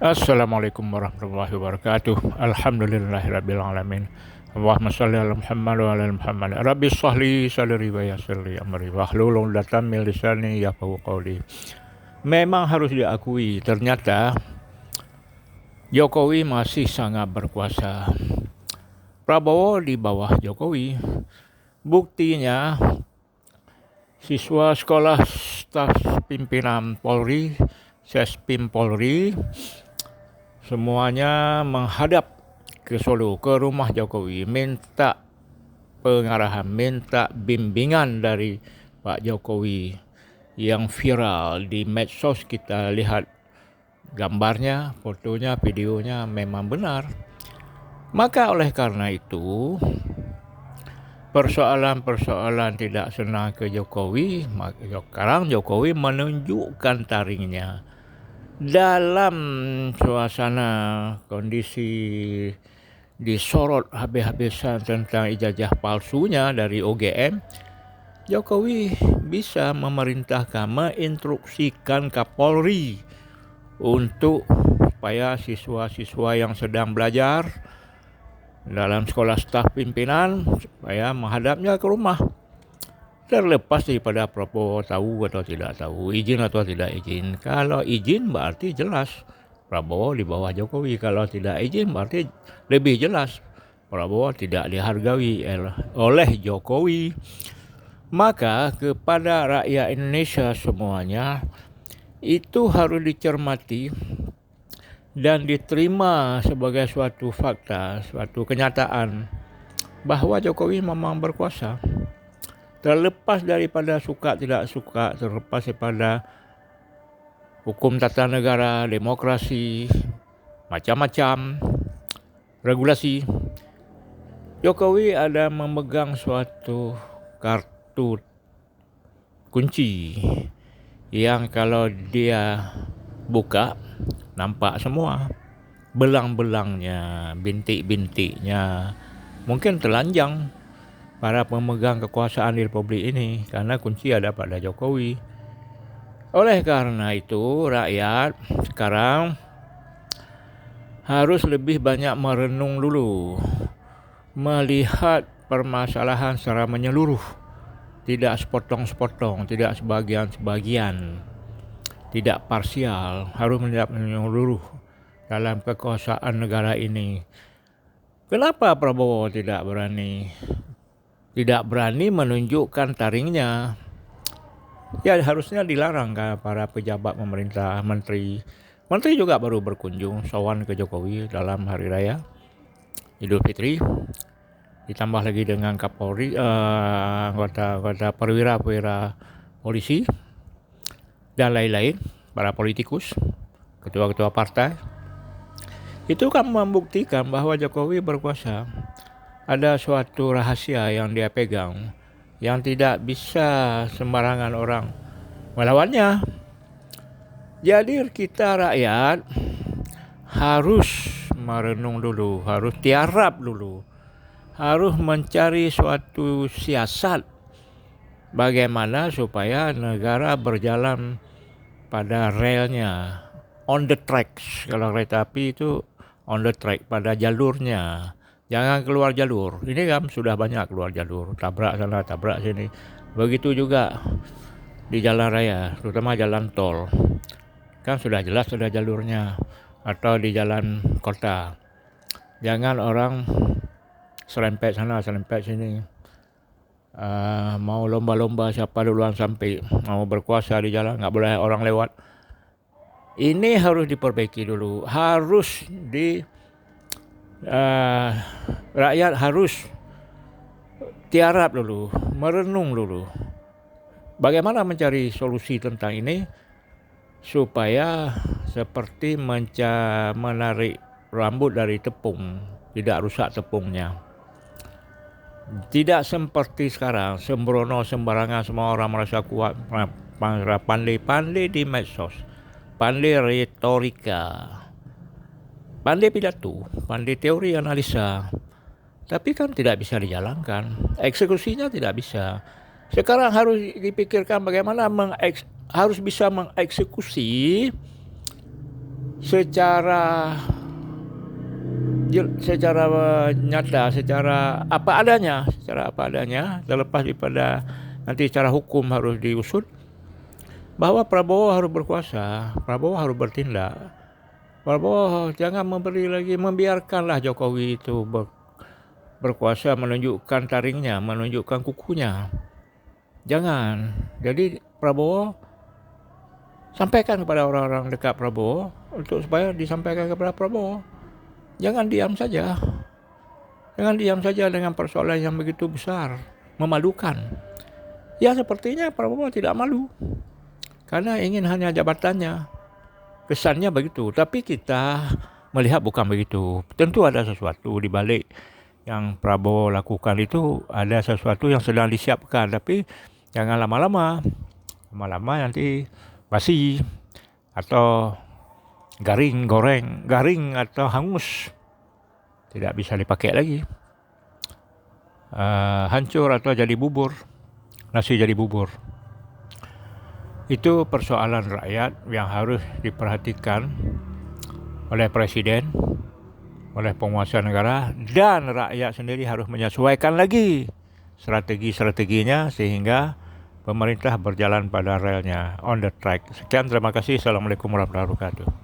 Assalamualaikum warahmatullahi wabarakatuh. Alhamdulillahirabbil alamin. Allahumma shalli ala Muhammad wa ala ali Muhammad. Rabbi shrahli sadri wa yassir li amri wahlul 'uqdatam min lisani yafqahu qawli. Memang harus diakui, ternyata Jokowi masih sangat berkuasa. Prabowo di bawah Jokowi. Buktinya siswa sekolah staf pimpinan Polri, Sespim Polri, semuanya menghadap ke Solo, ke rumah Jokowi, minta pengarahan, minta bimbingan dari Pak Jokowi yang viral di medsos. Kita lihat gambarnya, fotonya, videonya memang benar. Maka oleh karena itu, persoalan-persoalan tidak senang ke Jokowi, maka sekarang Jokowi menunjukkan taringnya. Dalam suasana kondisi disorot habis-habisan tentang ijazah palsunya dari OGM, Jokowi bisa memerintahkan, menginstruksikan Kapolri untuk supaya siswa-siswa yang sedang belajar dalam sekolah staf pimpinan supaya menghadapnya ke rumah. Terlepas daripada Prabowo tahu atau tidak tahu, izin atau tidak izin. Kalau izin berarti jelas Prabowo di bawah Jokowi. Kalau tidak izin berarti lebih jelas Prabowo tidak dihargai oleh Jokowi. Maka kepada rakyat Indonesia semuanya, itu harus dicermati dan diterima sebagai suatu fakta, suatu kenyataan bahwa Jokowi memang berkuasa. Terlepas daripada suka tidak suka, terlepas daripada hukum tata negara, demokrasi, macam-macam regulasi, Jokowi ada memegang suatu kartu kunci yang kalau dia buka nampak semua belang-belangnya, bintik-bintiknya. Mungkin telanjang para pemegang kekuasaan di Republik ini karena kunci ada pada Jokowi. Oleh karena itu, rakyat sekarang harus lebih banyak merenung dulu, melihat permasalahan secara menyeluruh, tidak sepotong-sepotong, tidak sebagian-sebagian, tidak parsial, harus melihat menyeluruh dalam kekuasaan negara ini. Kenapa Prabowo tidak berani menunjukkan taringnya? Ya harusnya dilarang kan para pejabat pemerintah, menteri juga baru berkunjung sowan ke Jokowi dalam hari raya Idul Fitri, ditambah lagi dengan Kapolri, anggota perwira polisi dan lain-lain, para politikus, ketua-ketua partai. Itu kan membuktikan bahwa Jokowi berkuasa. Ada suatu rahasia yang dia pegang yang tidak bisa sembarangan orang melawannya. Jadi kita rakyat harus merenung dulu, harus tiarap dulu, harus mencari suatu siasat bagaimana supaya negara berjalan pada relnya, on the tracks. Kalau kereta api itu on the track, pada jalurnya. Jangan keluar jalur. Ini kan sudah banyak keluar jalur, tabrak sana, tabrak sini. Begitu juga di jalan raya, terutama jalan tol. Kan sudah jelas sudah jalurnya. Atau di jalan kota. Jangan orang serempet sana, serempet sini. Mau lomba-lomba siapa duluan sampai, mau berkuasa di jalan, nggak boleh orang lewat. Ini harus diperbaiki dulu. Harus rakyat harus tiarap dulu, merenung dulu. Bagaimana mencari solusi tentang ini supaya seperti menarik rambut dari tepung, tidak rusak tepungnya. Tidak seperti sekarang, sembrono sembarangan, semua orang merasa kuat, pandai-pandai di medsos, pandai retorika, pandai pidato, pandai teori analisa, tapi kan tidak bisa dijalankan. Eksekusinya tidak bisa. Sekarang harus dipikirkan bagaimana harus bisa mengeksekusi secara nyata, secara apa adanya, terlepas daripada nanti secara hukum harus diusut, bahwa Prabowo harus berkuasa, Prabowo harus bertindak. Prabowo jangan membiarkanlah Jokowi itu berkuasa, menunjukkan taringnya, menunjukkan kukunya. Jangan. Jadi Prabowo sampaikan kepada orang-orang dekat Prabowo untuk supaya disampaikan kepada Prabowo. Jangan diam saja. Jangan diam saja dengan persoalan yang begitu besar, memalukan. Ya sepertinya Prabowo tidak malu karena ingin hanya jabatannya. Kesannya begitu, tapi kita melihat bukan begitu. Tentu ada sesuatu di balik yang Prabowo lakukan itu, ada sesuatu yang sedang disiapkan, tapi jangan lama-lama nanti basi atau garing atau hangus, tidak bisa dipakai lagi, hancur atau jadi bubur, nasi jadi bubur. Itu persoalan rakyat yang harus diperhatikan oleh presiden, oleh penguasa negara, dan rakyat sendiri harus menyesuaikan lagi strategi-strateginya sehingga pemerintah berjalan pada relnya, on the track. Sekian, terima kasih. Assalamualaikum warahmatullahi wabarakatuh.